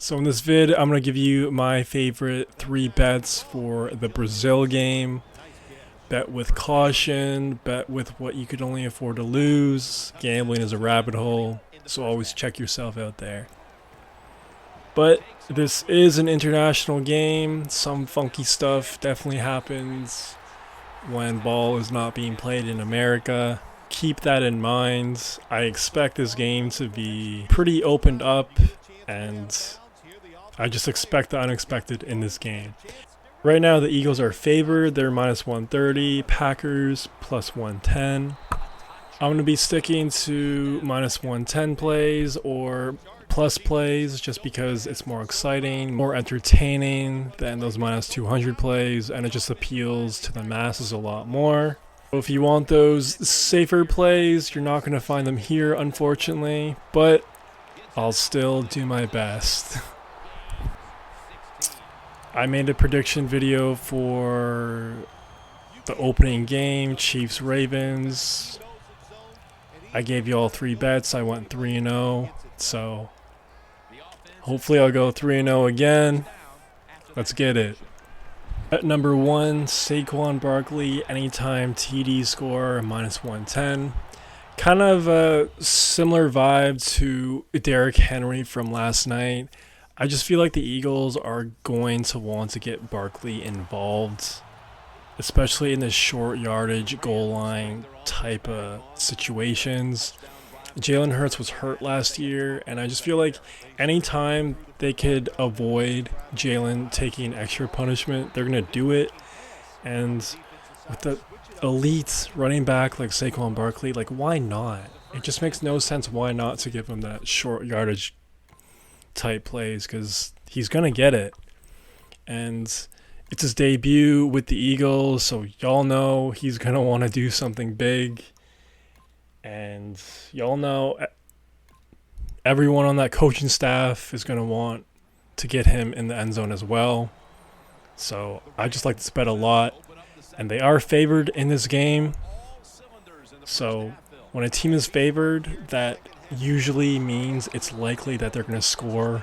So in this vid, I'm going to give you my favorite 3 bets for the Brazil game. Bet with caution, bet with what you could only afford to lose. Gambling is a rabbit hole, so always check yourself out there. But this is an international game. Some funky stuff definitely happens when ball is not being played in America. Keep that in mind. I expect this game to be pretty opened up, and I just expect the unexpected in this game. Right now, the Eagles are favored. They're minus 130. Packers plus 110. I'm going to be sticking to minus 110 plays or plus plays just because it's more exciting, more entertaining than those minus 200 plays, and it just appeals to the masses a lot more. So if you want those safer plays, you're not going to find them here, unfortunately, but I'll still do my best. I made a prediction video for the opening game, Chiefs-Ravens. I gave you all 3 bets. I went 3-0, so hopefully I'll go 3-0 again. Let's get it. Bet number 1, Saquon Barkley, anytime TD score, minus 110. Kind of a similar vibe to Derrick Henry from last night. I just feel like the Eagles are going to want to get Barkley involved, especially in the short yardage goal line type of situations. Jalen Hurts was hurt last year, and I just feel like anytime they could avoid Jalen taking extra punishment, they're going to do it. And with the elite running back like Saquon Barkley, like, why not? It just makes no sense why not to give him that short yardage type plays, because he's going to get it. And it's his debut with the Eagles, so y'all know he's going to want to do something big. And y'all know everyone on that coaching staff is going to want to get him in the end zone as well. So I just like this bet a lot. And they are favored in this game. So when a team is favored, that usually means it's likely that they're going to score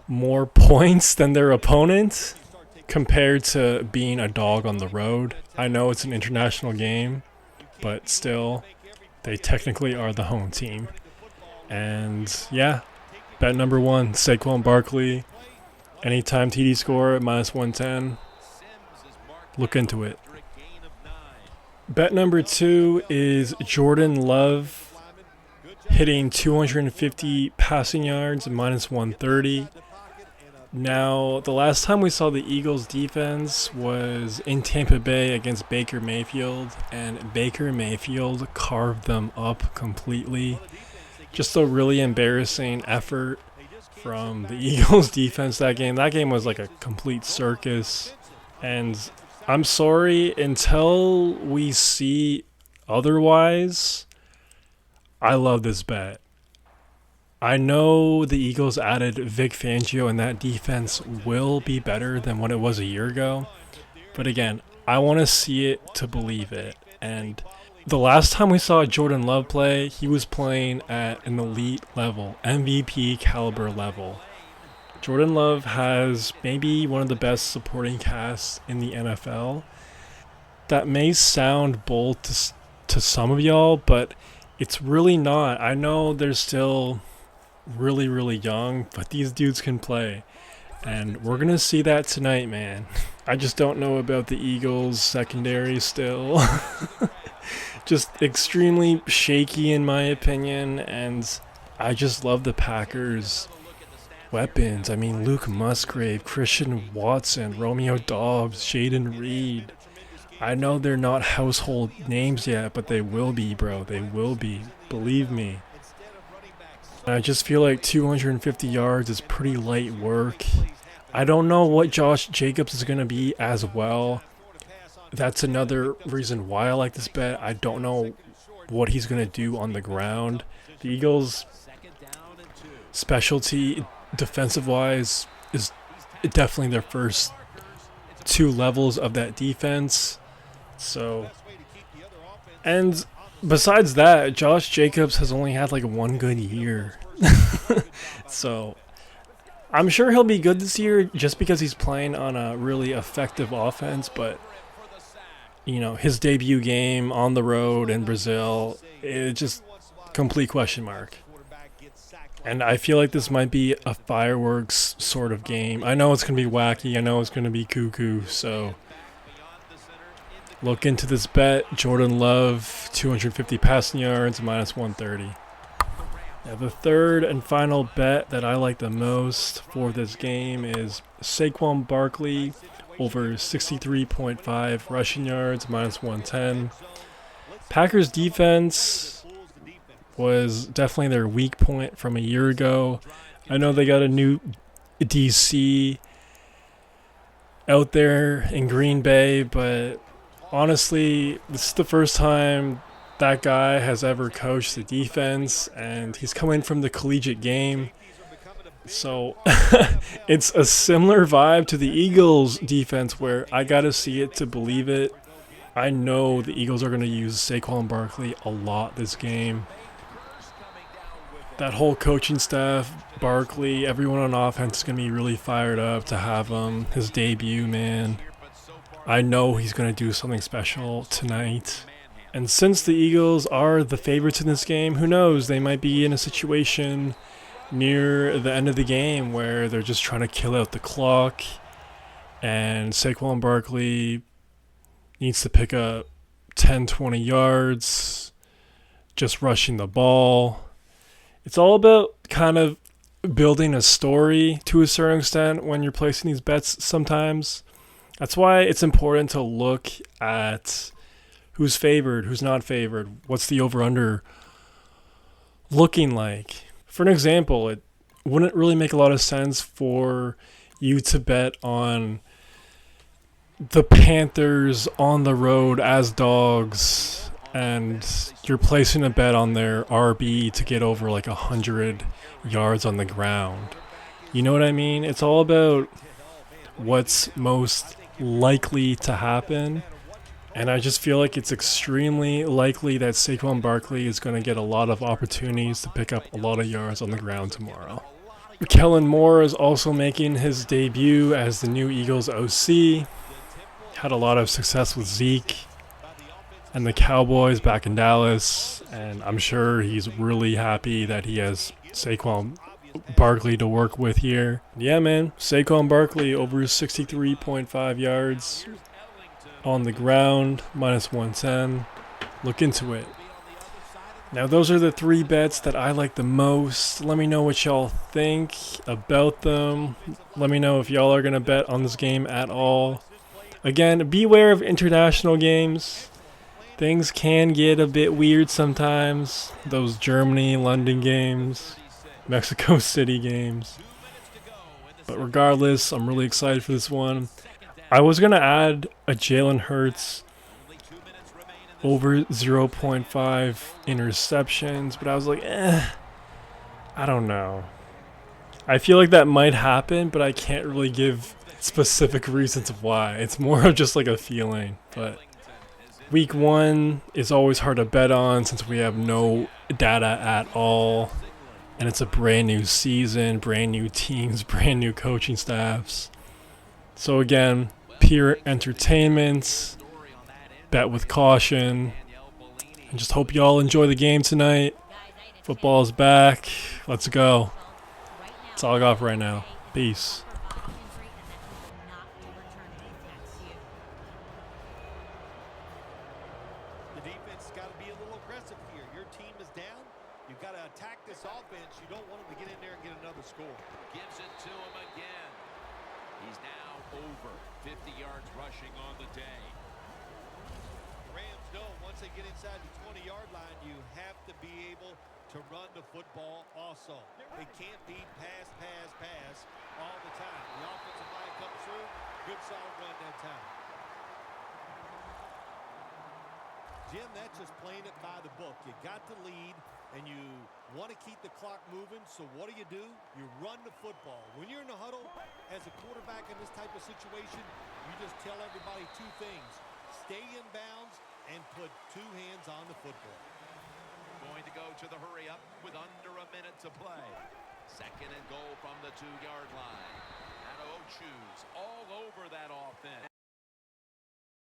more points than their opponent compared to being a dog on the road. I know it's an international game, but still, they technically are the home team. And yeah, bet number 1, Saquon Barkley, anytime TD score, minus 110. Look into it. Bet number 2 is Jordan Love hitting 250 passing yards, minus 130. Now, the last time we saw the Eagles defense was in Tampa Bay against Baker Mayfield, and Baker Mayfield carved them up completely. Just a really embarrassing effort from the Eagles defense that game. That game was like a complete circus, and I'm sorry, until we see otherwise, I love this bet. I know the Eagles added Vic Fangio, and that defense will be better than what it was a year ago. But again, I want to see it to believe it. And the last time we saw Jordan Love play, he was playing at an elite level, MVP caliber level. Jordan Love has maybe one of the best supporting casts in the NFL. That may sound bold to some of y'all, but it's really not. I know they're still really, really young, but these dudes can play. And we're going to see that tonight, man. I just don't know about the Eagles secondary still. Just extremely shaky in my opinion, and I just love the Packers weapons. I mean, Luke Musgrave, Christian Watson, Romeo Doubs, Jaden Reed. I know they're not household names yet, but they will be, bro. They will be. Believe me. I just feel like 250 yards is pretty light work. I don't know what Josh Jacobs is going to be as well. That's another reason why I like this bet. I don't know what he's going to do on the ground. The Eagles' specialty, defensive-wise, is definitely their first 2 levels of that defense. So, and besides that, Josh Jacobs has only had like 1 good year. So, I'm sure he'll be good this year just because he's playing on a really effective offense, but his debut game on the road in Brazil, it just complete question mark. And I feel like this might be a fireworks sort of game. I know it's going to be wacky. I know it's going to be cuckoo. So look into this bet. Jordan Love, 250 passing yards, minus 130. Now, the third and final bet that I like the most for this game is Saquon Barkley over 63.5 rushing yards, minus 110. Packers defense was definitely their weak point from a year ago. I know they got a new DC out there in Green Bay, but honestly, this is the first time that guy has ever coached the defense, and he's coming from the collegiate game. So it's a similar vibe to the Eagles defense where I got to see it to believe it. I know the Eagles are going to use Saquon Barkley a lot this game. That whole coaching staff, Barkley, everyone on offense is going to be really fired up to have him. His debut, man. I know he's going to do something special tonight. And since the Eagles are the favorites in this game, who knows? They might be in a situation near the end of the game where they're just trying to kill out the clock. And Saquon Barkley needs to pick up 10, 20 yards, just rushing the ball. It's all about kind of building a story to a certain extent when you're placing these bets sometimes. That's why it's important to look at who's favored, who's not favored, what's the over-under looking like. For an example, it wouldn't really make a lot of sense for you to bet on the Panthers on the road as dogs and you're placing a bet on their RB to get over like 100 yards on the ground. You know what I mean? It's all about what's most likely to happen. And I just feel like it's extremely likely that Saquon Barkley is going to get a lot of opportunities to pick up a lot of yards on the ground tomorrow. Kellen Moore is also making his debut as the new Eagles OC. Had a lot of success with Zeke and the Cowboys back in Dallas, and I'm sure he's really happy that he has Saquon Barkley to work with here. Yeah, man, Saquon Barkley over 63.5 yards on the ground, minus 110. Look into it. Now, those are the three bets that I like the most. Let me know what y'all think about them. Let me know if y'all are going to bet on this game at all. Again, beware of international games. Things can get a bit weird sometimes. Those Germany, London games, Mexico City games. But regardless, I'm really excited for this one. I was going to add a Jalen Hurts over 0.5 interceptions, but I was like, I don't know. I feel like that might happen, but I can't really give specific reasons why. It's more of just like a feeling. But week one is always hard to bet on since we have no data at all. And it's a brand new season, brand new teams, brand new coaching staffs. So again, pure entertainment, bet with caution, and just hope y'all enjoy the game tonight. Football's back. Let's go. That's all I got for right now. Peace. The defense has got to be a little aggressive here. Your team is down. You've got to attack this offense. You don't want them to get in there and get another score. Gives it to him again. He's now over 50 yards rushing on the day. Rams know once they get inside the 20-yard line, you have to be able to run the football also. It can't be pass all the time. The offensive line comes through. Good solid run that time. Jim, that's just playing it by the book. You got the lead, and you want to keep the clock moving, so what do? You run the football. When you're in the huddle, as a quarterback in this type of situation, you just tell everybody two things. Stay in bounds and put two hands on the football. Going to go to the hurry-up with under a minute to play. Second and goal from the 2-yard line. Now to Ochoa,